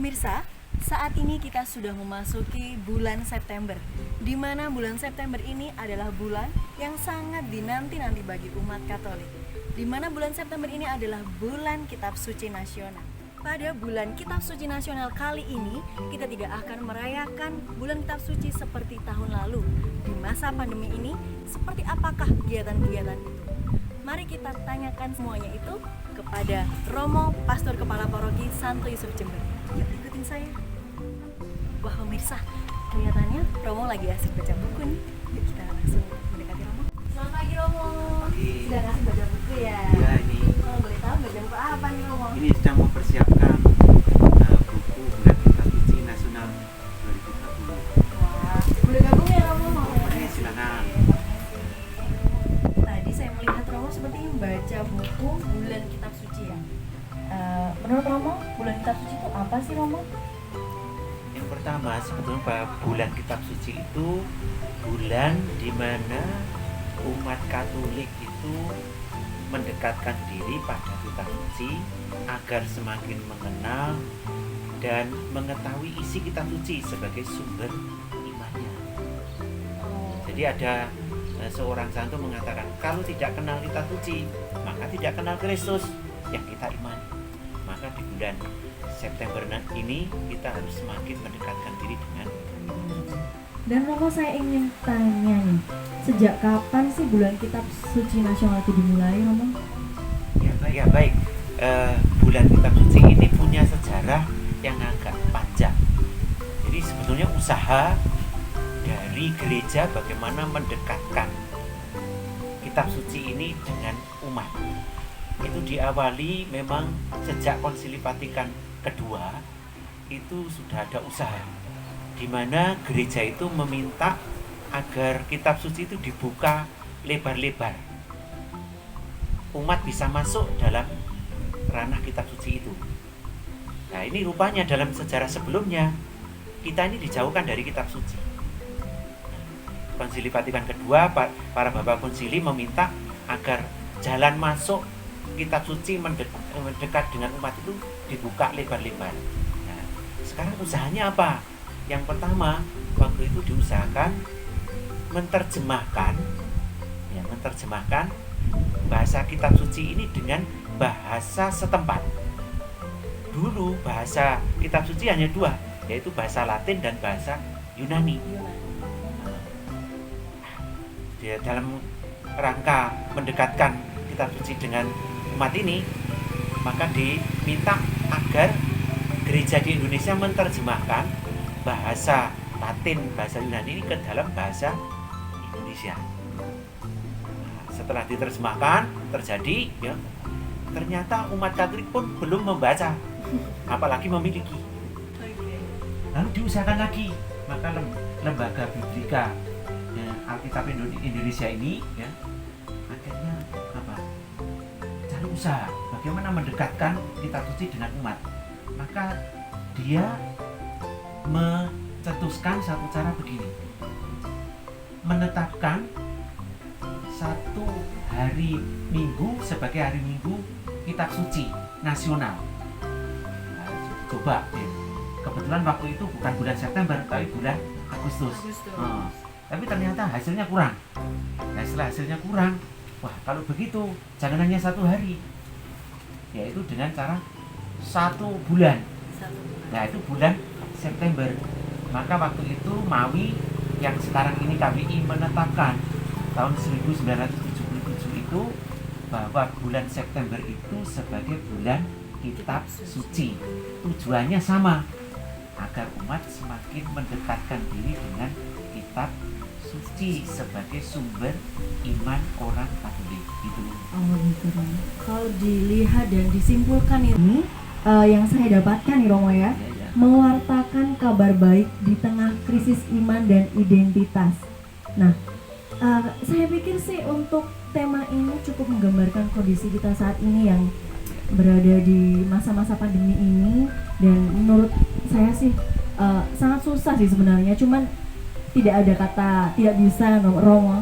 Pemirsa, saat ini kita sudah memasuki bulan September, di mana bulan September ini adalah bulan yang sangat dinanti-nanti bagi umat Katolik. Di mana bulan September ini adalah bulan Kitab Suci Nasional. Pada bulan Kitab Suci Nasional kali ini, kita tidak akan merayakan bulan Kitab Suci seperti tahun lalu. Di masa pandemi ini, seperti apakah kegiatan-kegiatan itu? Mari kita tanyakan semuanya itu kepada Romo, Pastor Kepala Paroki Santo Yusuf Jember. Yuk ikutin saya. Wah pemirsa, kelihatannya Romo lagi asik baca buku nih. Yuk kita langsung mendekati Romo. Selamat pagi Romo. Pagi. Sudah asik baca buku ya? Iya ini. Kalau boleh tahu baca buku apa nih Romo? Ini sedang mempersiapkan buku Bulan Kitab Suci Nasional 2020. Wah, boleh gabung ya Romo? Boleh, silakan. Tadi saya melihat Romo seperti membaca buku Bulan Kitab Suci ya. Menurut Romo, Bulan Kitab Suci itu apa sih Romo? Yang pertama sebetulnya bahwa bulan Kitab Suci itu bulan di mana umat Katolik itu mendekatkan diri pada Kitab Suci agar semakin mengenal dan mengetahui isi Kitab Suci sebagai sumber imannya. Jadi ada seorang santo mengatakan kalau tidak kenal Kitab Suci maka tidak kenal Kristus yang kita imani. Maka di bulan September ini kita harus semakin mendekatkan diri dengan Dan Romo, saya ingin tanya nih, sejak kapan sih bulan Kitab Suci Nasional itu dimulai, Romo? ya baik. Bulan Kitab Suci ini punya sejarah yang agak panjang. Jadi sebetulnya usaha dari gereja bagaimana mendekatkan Kitab Suci ini dengan umat itu diawali memang sejak Konsili Vatikan kedua itu sudah ada usaha di mana gereja itu meminta agar Kitab Suci itu dibuka lebar-lebar, umat bisa masuk dalam ranah Kitab Suci itu. Nah ini rupanya dalam sejarah sebelumnya kita ini dijauhkan dari Kitab Suci. Konsili Vatikan kedua, para bapak konsili meminta agar jalan masuk Kitab Suci mendekat dengan umat itu dibuka lebar-lebar. Nah, sekarang usahanya apa? Yang pertama, waktu itu diusahakan menerjemahkan bahasa Kitab Suci ini dengan bahasa setempat. Dulu bahasa Kitab Suci hanya dua, yaitu bahasa Latin dan bahasa Yunani. Dia dalam rangka mendekatkan Kitab Suci dengan umat ini, maka diminta agar gereja di Indonesia menerjemahkan bahasa Latin, bahasa Yunani ini ke dalam bahasa Indonesia. Nah, setelah diterjemahkan, terjadi ya, ternyata umat Katolik pun belum membaca, apalagi memiliki. Lalu diusahakan lagi, maka lembaga Biblika ya, Alkitab Indonesia ini ya, akhirnya cari usaha bagaimana mendekatkan Kitab Suci dengan umat. Maka dia mencetuskan satu cara begini, menetapkan satu hari Minggu sebagai hari Minggu Kitab Suci Nasional. Nah, coba ya. Kebetulan waktu itu bukan bulan September tapi bulan Agustus. Tapi ternyata hasilnya kurang. Nah setelah hasilnya kurang, wah kalau begitu jangan hanya satu hari, yaitu dengan cara satu bulan. Nah itu bulan September. Maka waktu itu Mawi yang sekarang ini KBI menetapkan tahun 1977 itu bahwa bulan September itu sebagai bulan Kitab Suci. Tujuannya sama, agar umat semakin mendekatkan diri dengan Kitab Suci sebagai sumber iman orang Katolik gitu. Oh gitu, Romo. Kalau dilihat dan disimpulkan ini, yang saya dapatkan nih Romo ya, mewartakan kabar baik di tengah krisis iman dan identitas. Nah, saya pikir sih untuk tema ini cukup menggambarkan kondisi kita saat ini yang berada di masa-masa pandemi ini, dan menurut saya sih sangat susah sih sebenarnya. Cuman tidak ada kata tidak bisa, Romo.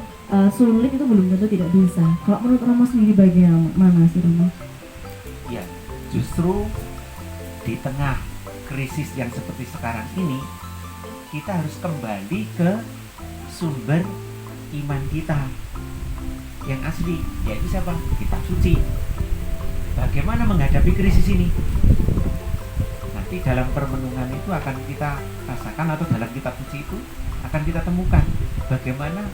Sulit itu belum tentu tidak bisa. Kalau menurut Romo sendiri bagaimana sih Romo? Ya, justru di tengah krisis yang seperti sekarang ini, kita harus kembali ke sumber iman kita yang asli, yaitu siapa? Kitab suci. Bagaimana menghadapi krisis ini? Nanti dalam permenungan itu akan kita rasakan, atau dalam kitab suci itu akan kita temukan bagaimana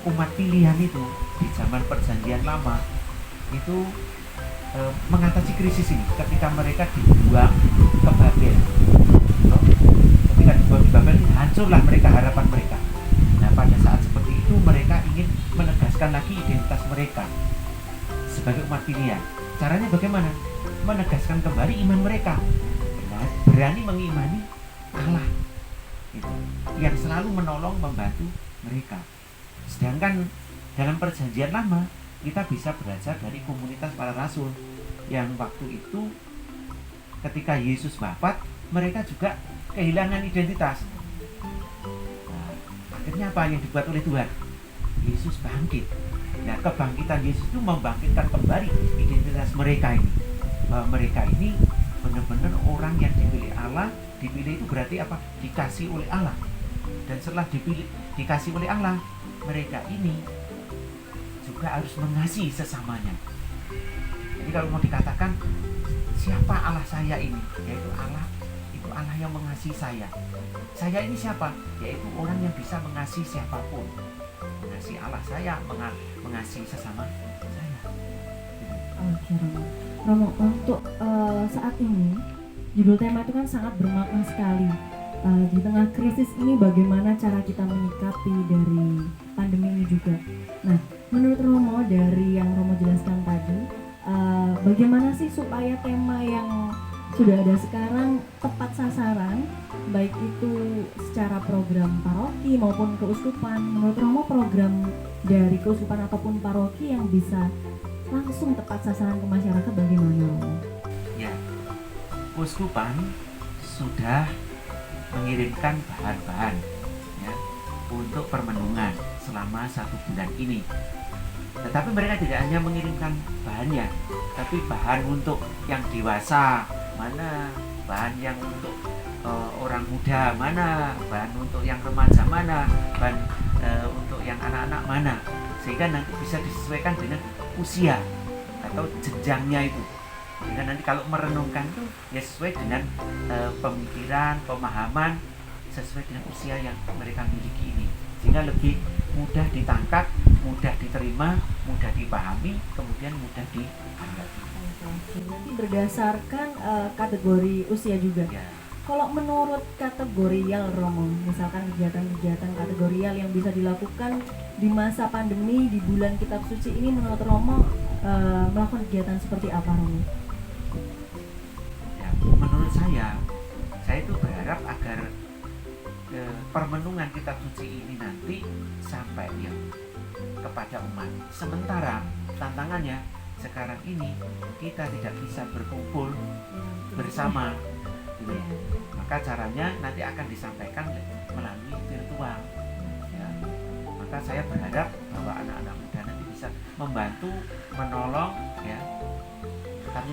umat pilihan itu di zaman perjanjian lama itu mengatasi krisis ini ketika mereka dibuang ke Babel. Ketika dibuang ke Babel, hancurlah mereka, harapan mereka. Nah, pada saat seperti itu mereka ingin menegaskan lagi identitas mereka sebagai umat pilihan. Caranya bagaimana? Menegaskan kembali iman mereka, berani mengimani Allah itu, yang selalu menolong, membantu mereka. Sedangkan dalam perjanjian lama kita bisa belajar dari komunitas para rasul yang waktu itu ketika Yesus wafat, mereka juga kehilangan identitas. Nah, akhirnya apa yang dibuat oleh Tuhan? Yesus bangkit. Nah, kebangkitan Yesus itu membangkitkan kembali identitas mereka ini, bahwa mereka ini benar-benar orang yang dipilih Allah. Dipilih itu berarti apa? Dikasih oleh Allah. Dan setelah dikasih oleh Allah, mereka ini juga harus mengasihi sesamanya. Jadi kalau mau dikatakan siapa Allah saya ini, yaitu Allah, itu Allah yang mengasihi saya. Saya ini siapa? Yaitu orang yang bisa mengasihi siapapun, mengasihi Allah saya, mengasihi sesama saya. Oke, Romo, untuk saat ini judul tema itu kan sangat bermakna sekali. Di tengah krisis ini bagaimana cara kita menyikapi dari pandemi ini juga. Nah, menurut Romo, dari yang Romo jelaskan tadi, bagaimana sih supaya tema yang sudah ada sekarang tepat sasaran, baik itu secara program paroki maupun keuskupan? Menurut Romo, program dari keuskupan ataupun paroki yang bisa langsung tepat sasaran ke masyarakat bagaimana, Romo? Ya, keuskupan sudah mengirimkan bahan-bahan ya untuk permenungan selama 1 bulan ini. Tetapi mereka tidak hanya mengirimkan bahannya, tapi bahan untuk yang dewasa mana, bahan yang untuk orang muda mana, bahan untuk yang remaja mana, bahan untuk yang anak-anak mana, sehingga nanti bisa disesuaikan dengan usia atau jenjangnya itu. Sehingga nanti kalau merenungkan itu ya sesuai dengan pemikiran, pemahaman, sesuai dengan usia yang mereka miliki ini, sehingga lebih mudah ditangkap, mudah diterima, mudah dipahami, kemudian mudah ditanggapi. Berarti berdasarkan kategori usia juga. Ya. Kalau menurut kategorial, Romo, misalkan kegiatan-kegiatan kategorial yang bisa dilakukan di masa pandemi di bulan Kitab Suci ini, menurut Romo melakukan kegiatan seperti apa, Romo? Ya, menurut saya itu berharap agar permenungan Kitab Suci ini nanti sampai ya kepada umat. Sementara tantangannya sekarang ini kita tidak bisa berkumpul bersama, gitu. Maka caranya nanti akan disampaikan melalui virtual. Ya. Maka saya berharap bahwa anak-anak muda nanti bisa membantu, menolong, ya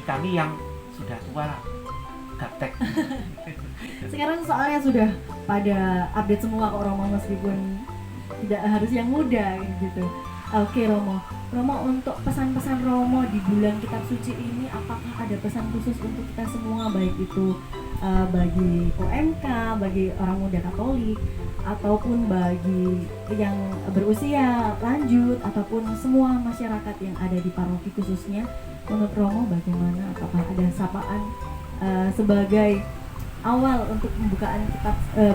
kami yang sudah tua gaptek. Sekarang soalnya sudah pada update semua kok, Romo, meskipun tidak harus yang muda gitu. Oke, Romo, untuk pesan-pesan Romo di bulan Kitab Suci ini, apakah ada pesan khusus untuk kita semua, baik itu bagi OMK, bagi orang muda Katolik, ataupun bagi yang berusia lanjut, ataupun semua masyarakat yang ada di paroki khususnya? Menurut Romo bagaimana? Apakah ada sapaan sebagai awal untuk pembukaan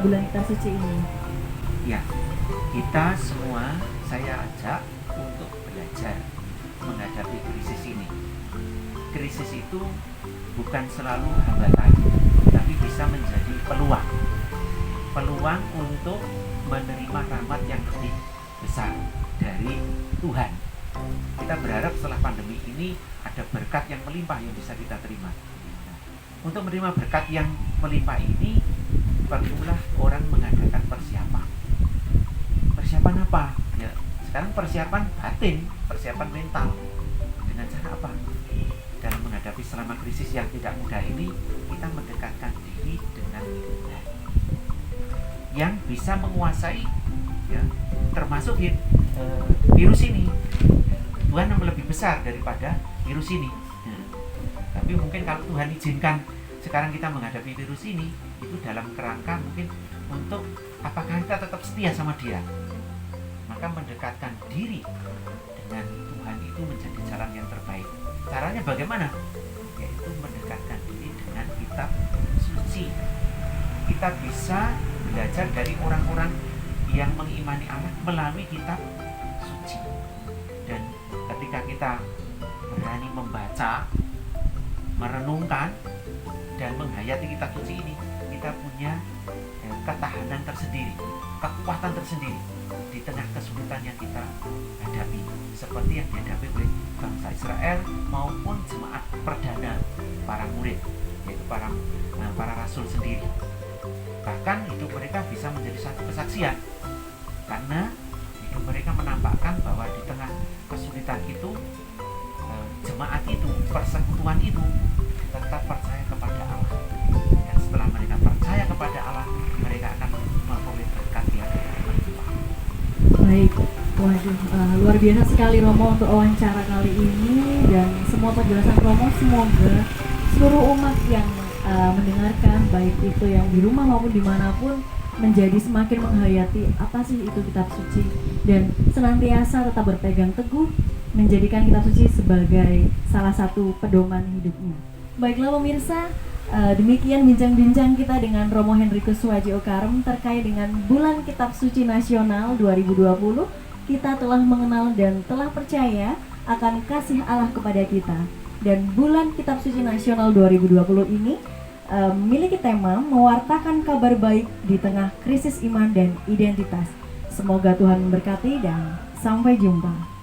bulan Kitab Suci ini? Ya, kita semua saya ajak untuk belajar menghadapi krisis ini. Krisis itu bukan selalu hambatan, tapi bisa menjadi peluang untuk menerima rahmat yang lebih besar dari Tuhan. Kita berharap setelah pandemi ini ada berkat yang melimpah yang bisa kita terima. Untuk menerima berkat yang melimpah ini, perlulah orang mengadakan persiapan. Persiapan apa? Ya, sekarang persiapan batin, persiapan mental. Dengan cara apa? dalam menghadapi selama krisis yang tidak mudah ini, kita mendekatkan diri dengan Tuhan yang bisa menguasai, ya, termasuk virus ini. Tuhan yang lebih besar daripada virus ini. Tapi mungkin kalau Tuhan izinkan sekarang kita menghadapi virus ini, itu dalam kerangka mungkin untuk apakah kita tetap setia sama Dia. Maka mendekatkan diri dengan Tuhan itu menjadi jalan yang terbaik. Caranya bagaimana? Yaitu mendekatkan diri dengan kitab suci. Kita bisa belajar dari orang-orang yang mengimani Allah melalui kitab suci. Dan ketika kita berani membaca, merenungkan, dan menghayati kitab suci ini, kita punya ketahanan tersendiri, kekuatan tersendiri di tengah kesulitan yang kita hadapi, seperti yang dihadapi oleh bangsa Israel maupun jemaat perdana para murid, yaitu para rasul sendiri. Bahkan hidup mereka bisa menjadi satu kesaksian, karena hidup mereka menampakkan bahwa di tengah kesulitan itu, jemaat itu, persekutuan itu tetap percaya kepada Allah. Dan setelah mereka percaya kepada Allah, mereka akan memperoleh berkat yang berlimpah. Baik, waduh, luar biasa sekali Romo untuk wawancara kali ini, dan semua penjelasan Romo semoga seluruh umat yang mendengarkan, baik itu yang di rumah maupun dimanapun, menjadi semakin menghayati apa sih itu kitab suci, dan senantiasa tetap berpegang teguh menjadikan kitab suci sebagai salah satu pedoman hidupnya. Baiklah pemirsa, demikian bincang-bincang kita dengan Romo Henrikus Suwaji Okarem terkait dengan Bulan Kitab Suci Nasional 2020. Kita telah mengenal dan telah percaya akan kasih Allah kepada kita. Dan Bulan Kitab Suci Nasional 2020 ini memiliki tema mewartakan kabar baik di tengah krisis iman dan identitas. Semoga Tuhan memberkati dan sampai jumpa.